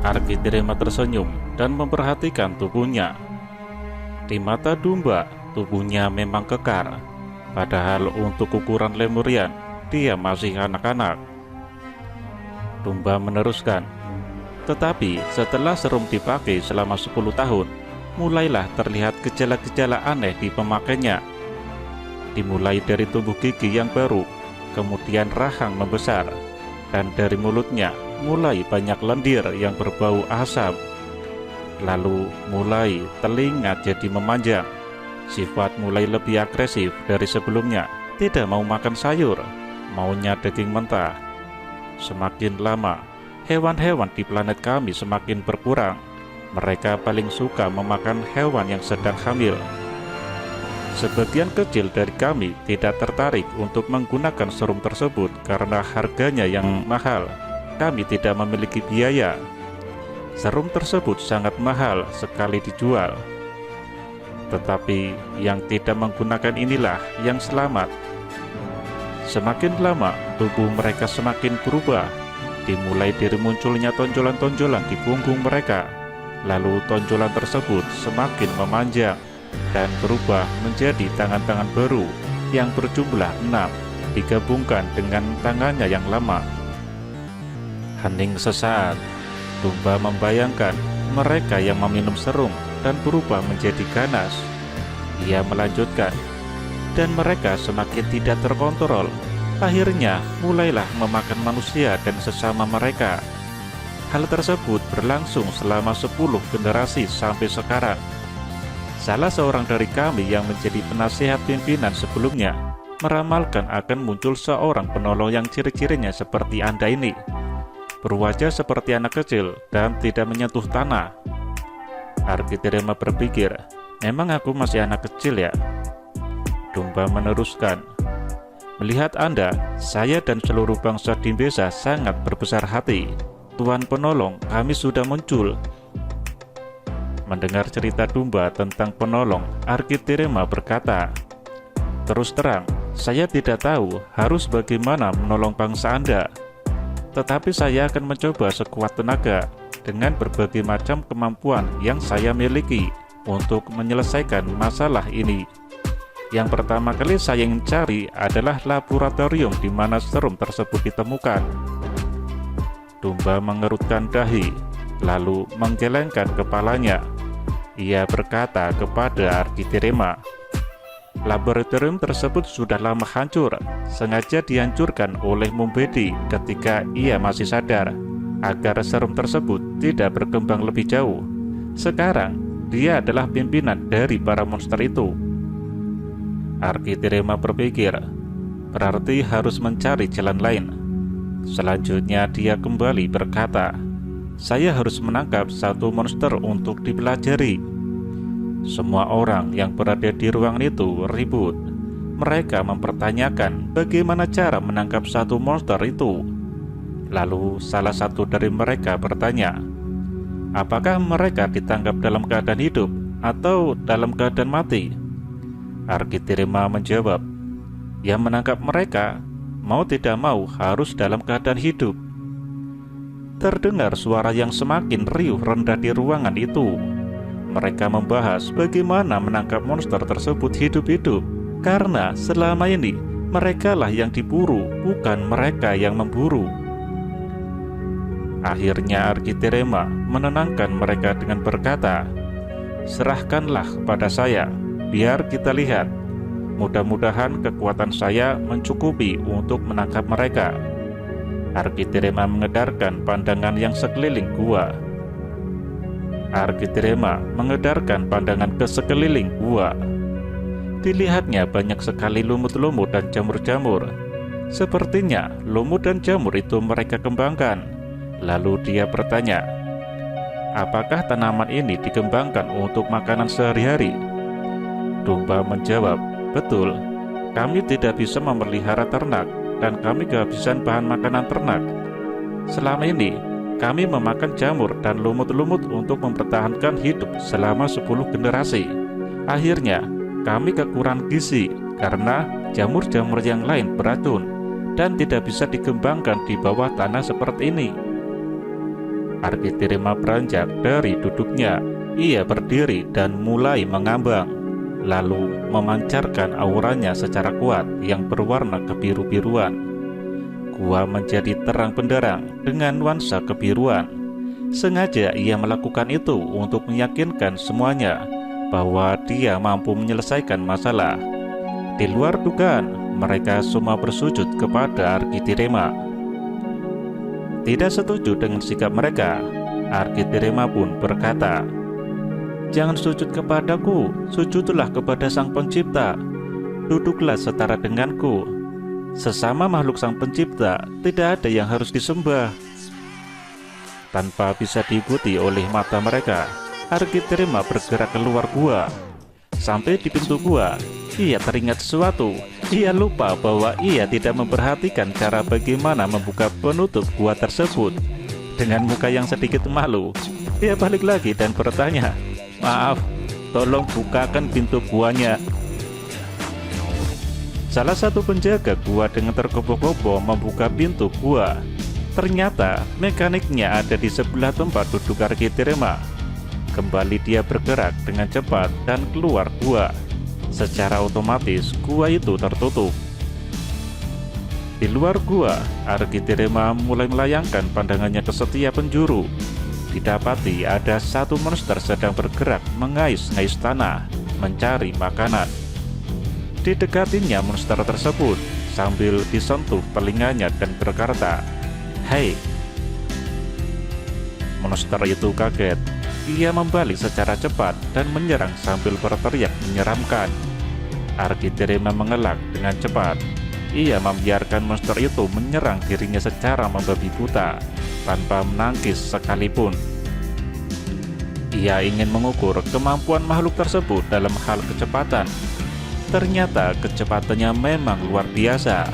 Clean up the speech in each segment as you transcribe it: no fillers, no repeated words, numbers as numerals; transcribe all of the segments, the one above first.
Arkitirema tersenyum dan memperhatikan tubuhnya. Di mata domba, tubuhnya memang kekar, padahal untuk ukuran Lemurian, dia masih anak-anak. Domba meneruskan, tetapi setelah serum dipakai selama 10 tahun, mulailah terlihat gejala-gejala aneh di pemakainya. Dimulai dari tumbuh gigi yang baru, kemudian rahang membesar, dan dari mulutnya mulai banyak lendir yang berbau asam. Lalu mulai telinga jadi memanjang, sifat mulai lebih agresif dari sebelumnya, tidak mau makan sayur, maunya daging mentah. Semakin lama, hewan-hewan di planet kami semakin berkurang. Mereka paling suka memakan hewan yang sedang hamil. Sebagian kecil dari kami tidak tertarik untuk menggunakan serum tersebut karena harganya yang mahal. Kami tidak memiliki biaya. Serum tersebut sangat mahal sekali dijual. Tetapi yang tidak menggunakan inilah yang selamat. Semakin lama, tubuh mereka semakin berubah. Dimulai dari munculnya tonjolan-tonjolan di punggung mereka. Lalu tonjolan tersebut semakin memanjang dan berubah menjadi tangan-tangan baru yang berjumlah 6, digabungkan dengan tangannya yang lama. Hening sesaat, domba membayangkan mereka yang meminum serum dan berubah menjadi ganas. Ia melanjutkan, dan mereka semakin tidak terkontrol. Akhirnya mulailah memakan manusia dan sesama mereka. Hal tersebut berlangsung selama 10 generasi sampai sekarang. Salah seorang dari kami yang menjadi penasihat pimpinan sebelumnya meramalkan akan muncul seorang penolong yang ciri-cirinya seperti Anda ini, berwajah seperti anak kecil dan tidak menyentuh tanah. Arkitirema berpikir, memang aku masih anak kecil ya? Domba meneruskan, melihat Anda, saya dan seluruh bangsa di desa sangat berbesar hati. Tuan penolong, kami sudah muncul. Mendengar cerita domba tentang penolong, Arkitirema berkata, terus terang, saya tidak tahu harus bagaimana menolong bangsa Anda. Tetapi saya akan mencoba sekuat tenaga dengan berbagai macam kemampuan yang saya miliki untuk menyelesaikan masalah ini. Yang pertama kali saya ingin cari adalah laboratorium di mana serum tersebut ditemukan. Domba mengerutkan dahi, lalu menggelengkan kepalanya. Ia berkata kepada Arkitirema, laboratorium tersebut sudah lama hancur, sengaja dihancurkan oleh Mumbedi ketika ia masih sadar, agar serum tersebut tidak berkembang lebih jauh. Sekarang, dia adalah pimpinan dari para monster itu. Arkitirema berpikir, berarti harus mencari jalan lain. Selanjutnya dia kembali berkata, saya harus menangkap satu monster untuk dipelajari. Semua orang yang berada di ruangan itu ribut. Mereka mempertanyakan bagaimana cara menangkap satu monster itu. Lalu salah satu dari mereka bertanya, apakah mereka ditangkap dalam keadaan hidup atau dalam keadaan mati? Arkitirema menjawab, yang menangkap mereka mau tidak mau harus dalam keadaan hidup. Terdengar suara yang semakin riuh rendah di ruangan itu. Mereka membahas bagaimana menangkap monster tersebut hidup-hidup, karena selama ini merekalah yang diburu, bukan mereka yang memburu. Akhirnya Arkitirema menenangkan mereka dengan berkata, serahkanlah kepada saya, biar kita lihat. Mudah-mudahan kekuatan saya mencukupi untuk menangkap mereka. Arkitirema mengedarkan pandangan yang sekeliling gua. Arkitirema mengedarkan pandangan ke sekeliling gua. Dilihatnya banyak sekali lumut-lumut dan jamur-jamur. Sepertinya lumut dan jamur itu mereka kembangkan. Lalu dia bertanya, apakah tanaman ini dikembangkan untuk makanan sehari-hari? Domba menjawab, betul, kami tidak bisa memelihara ternak dan kami kehabisan bahan makanan ternak. Selama ini, kami memakan jamur dan lumut-lumut untuk mempertahankan hidup selama 10 generasi. Akhirnya, kami kekurangan gizi karena jamur-jamur yang lain beracun dan tidak bisa dikembangkan di bawah tanah seperti ini. Arkitirema beranjak dari duduknya. Ia berdiri dan mulai mengambang, lalu memancarkan auranya secara kuat yang berwarna kebiru-biruan. Gua menjadi terang benderang dengan nuansa kebiruan. Sengaja ia melakukan itu untuk meyakinkan semuanya bahwa dia mampu menyelesaikan masalah. Di luar dugaan, mereka semua bersujud kepada Arkitirema. Tidak setuju dengan sikap mereka, Arkitirema pun berkata, "Jangan sujud kepadaku, sujudlah kepada Sang Pencipta. Duduklah setara denganku. Sesama makhluk Sang Pencipta, tidak ada yang harus disembah." Tanpa bisa diikuti oleh mata mereka, Arkitirema bergerak keluar gua. Sampai di pintu gua, ia teringat sesuatu. Ia lupa bahwa ia tidak memperhatikan cara bagaimana membuka penutup gua tersebut. Dengan muka yang sedikit malu, dia balik lagi dan bertanya, "Maaf, tolong bukakan pintu guanya." Salah satu penjaga gua dengan tergopoh-gopoh membuka pintu gua. Ternyata mekaniknya ada di sebelah tempat duduk Arkitirema. Kembali dia bergerak dengan cepat dan keluar gua. Secara otomatis gua itu tertutup. Di luar gua, Arkitirema mulai melayangkan pandangannya ke setiap penjuru. Didapati ada satu monster sedang bergerak mengais-ngais tanah, mencari makanan. Didekatinya monster tersebut sambil disentuh telinganya dan berkata, "Hei." Monster itu kaget. Ia membalik secara cepat dan menyerang sambil berteriak menyeramkan. Arkitirema mengelak dengan cepat. Ia membiarkan monster itu menyerang dirinya secara membabi buta, tanpa menangkis sekalipun. Ia ingin mengukur kemampuan makhluk tersebut dalam hal kecepatan. Ternyata kecepatannya memang luar biasa.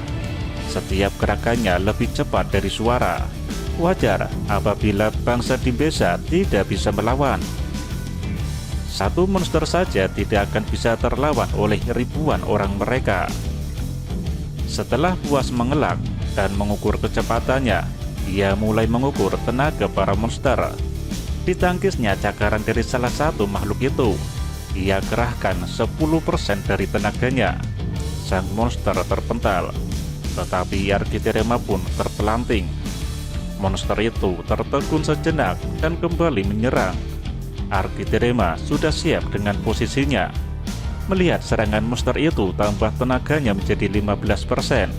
Setiap gerakannya lebih cepat dari suara. Wajar apabila bangsa Dimbesa tidak bisa melawan. Satu monster saja tidak akan bisa terlawan oleh ribuan orang mereka. Setelah puas mengelak dan mengukur kecepatannya, ia mulai mengukur tenaga para monster. Ditangkisnya cakaran dari salah satu makhluk itu. Ia kerahkan 10% dari tenaganya. Sang monster terpental, tetapi Arkitirema pun terpelanting. Monster itu tertegun sejenak dan kembali menyerang. Arkitirema sudah siap dengan posisinya. Melihat serangan monster itu tambah tenaganya menjadi 15%.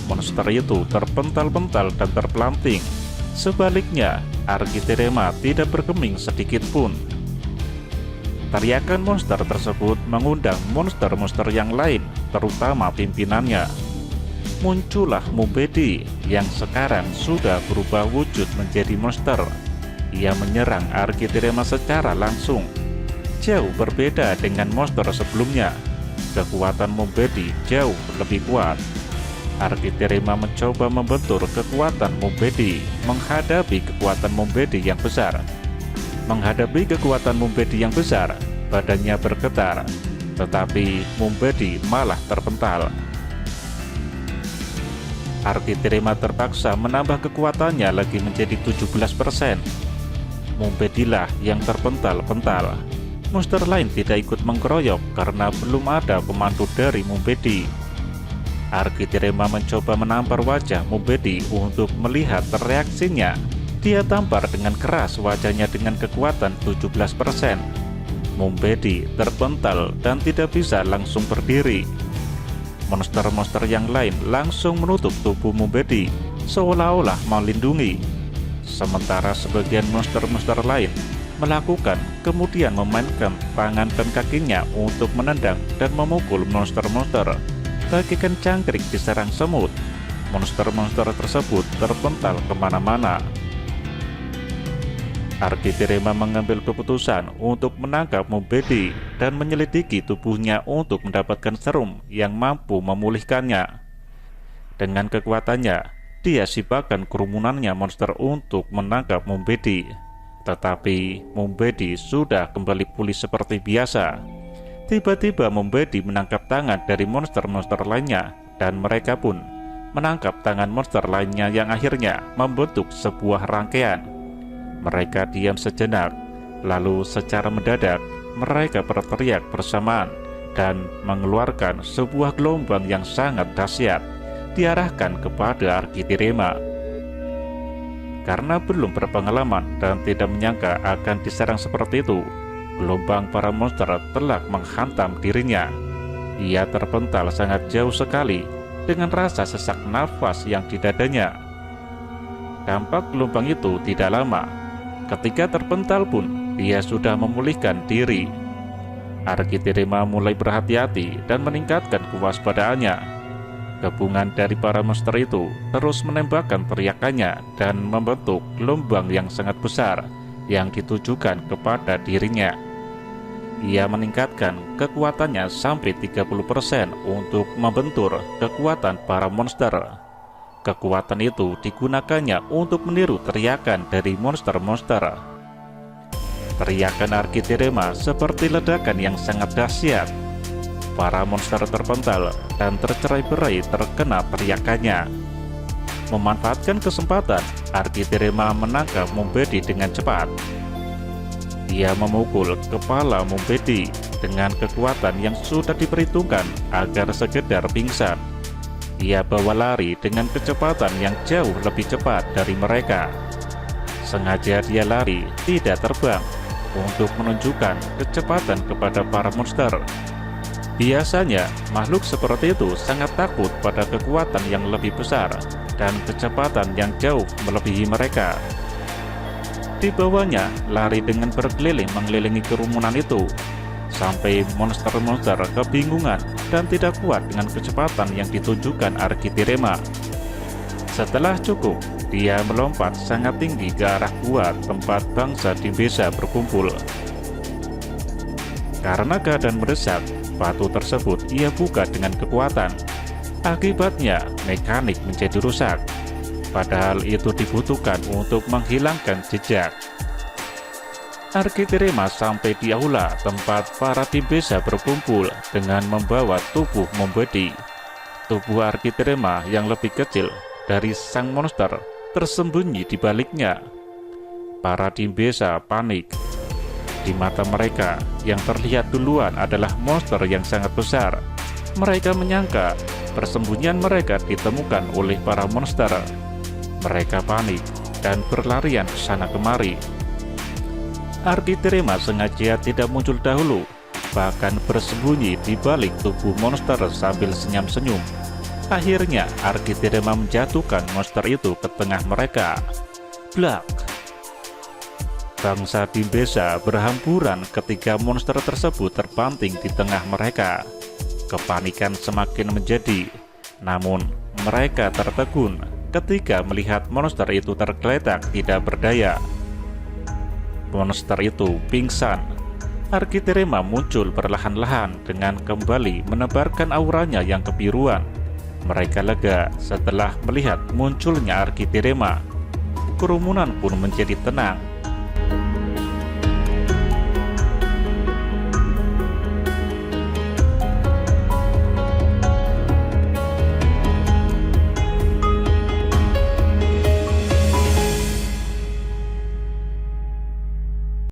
Monster itu terpental-pental dan terpelanting. Sebaliknya, Arkitirema tidak bergeming sedikit pun. Teriakan monster tersebut mengundang monster-monster yang lain, terutama pimpinannya. Muncullah Mumbedi yang sekarang sudah berubah wujud menjadi monster. Ia menyerang Arkitirema secara langsung. Jauh berbeda dengan monster sebelumnya. Kekuatan Mumbedi jauh lebih kuat. Arkitirema mencoba membentur kekuatan Mumbedi menghadapi kekuatan Mumbedi yang besar. Menghadapi kekuatan Mumbedi yang besar, badannya bergetar, tetapi Mumbedi malah terpental. Arkitirema terpaksa menambah kekuatannya lagi menjadi 17%. Mumbedilah yang terpental-pental. Monster lain tidak ikut mengkeroyok karena belum ada pemandu dari Mumbedi. Arkitirema mencoba menampar wajah Mumbedi untuk melihat reaksinya. Dia tampar dengan keras wajahnya dengan kekuatan 17%. Mumbedi terpental dan tidak bisa langsung berdiri. Monster-monster yang lain langsung menutup tubuh Mumbedi, seolah-olah melindungi. Sementara sebagian monster-monster lain melakukan, kemudian memainkan tangan dan kakinya untuk menendang dan memukul monster-monster. Bagaikan cangkrik diserang semut, monster-monster tersebut terpental kemana-mana. Arkitirema mengambil keputusan untuk menangkap Mumbedi dan menyelidiki tubuhnya untuk mendapatkan serum yang mampu memulihkannya. Dengan kekuatannya, dia siapkan kerumunannya monster untuk menangkap Mumbedi. Tetapi Mumbedi sudah kembali pulih seperti biasa. Tiba-tiba Mumbedi menangkap tangan dari monster-monster lainnya, dan mereka pun menangkap tangan monster lainnya yang akhirnya membentuk sebuah rangkaian. Mereka diam sejenak, lalu secara mendadak mereka berteriak bersamaan dan mengeluarkan sebuah gelombang yang sangat dahsyat diarahkan kepada Arkitirema. Karena belum berpengalaman dan tidak menyangka akan diserang seperti itu, gelombang para monster telah menghantam dirinya. Ia terpental sangat jauh sekali dengan rasa sesak nafas yang di dadanya. Dampak gelombang itu tidak lama. Ketika terpental pun, dia sudah memulihkan diri. Arkitirema mulai berhati-hati dan meningkatkan kewaspadaannya. Gabungan dari para monster itu terus menembakkan teriakannya dan membentuk gelombang yang sangat besar yang ditujukan kepada dirinya. Ia meningkatkan kekuatannya sampai 30% untuk membentur kekuatan para monster. Kekuatan itu digunakannya untuk meniru teriakan dari monster-monster. Teriakan Arkitirema seperti ledakan yang sangat dahsyat. Para monster terpental dan tercerai-berai terkena teriakannya. Memanfaatkan kesempatan, Arkitirema menangkap Mumbedi dengan cepat. Dia memukul kepala Mumbedi dengan kekuatan yang sudah diperhitungkan agar sekedar pingsan. Ia bawa lari dengan kecepatan yang jauh lebih cepat dari mereka. Sengaja dia lari, tidak terbang, untuk menunjukkan kecepatan kepada para monster. Biasanya, makhluk seperti itu sangat takut pada kekuatan yang lebih besar dan kecepatan yang jauh melebihi mereka. Di bawahnya, lari dengan berkeliling mengelilingi kerumunan itu, sampai monster-monster kebingungan dan tidak kuat dengan kecepatan yang ditunjukkan Arkitirema. Setelah cukup, dia melompat sangat tinggi ke arah gua tempat bangsa Dimbesa berkumpul. Karena keadaan mendesak, batu tersebut ia buka dengan kekuatan. Akibatnya, mekanik menjadi rusak. Padahal itu dibutuhkan untuk menghilangkan jejak. Arkitirema sampai di aula tempat para Dimbesa berkumpul dengan membawa tubuh Mumbedi. Tubuh Arkitirema yang lebih kecil dari sang monster tersembunyi di baliknya. Para Dimbesa panik. Di mata mereka, yang terlihat duluan adalah monster yang sangat besar. Mereka menyangka persembunyian mereka ditemukan oleh para monster. Mereka panik dan berlarian ke sana kemari. Arkitirema sengaja tidak muncul dahulu, bahkan bersembunyi di balik tubuh monster sambil senyum-senyum. Akhirnya, Arkitirema menjatuhkan monster itu ke tengah mereka. Blak! Bangsa Dimbesa berhamburan ketika monster tersebut terbanting di tengah mereka. Kepanikan semakin menjadi, namun mereka tertegun ketika melihat monster itu tergeletak tidak berdaya. Monster itu pingsan. Arkitirema muncul perlahan-lahan dengan kembali menebarkan auranya yang kebiruan. Mereka lega setelah melihat munculnya Arkitirema. Kerumunan pun menjadi tenang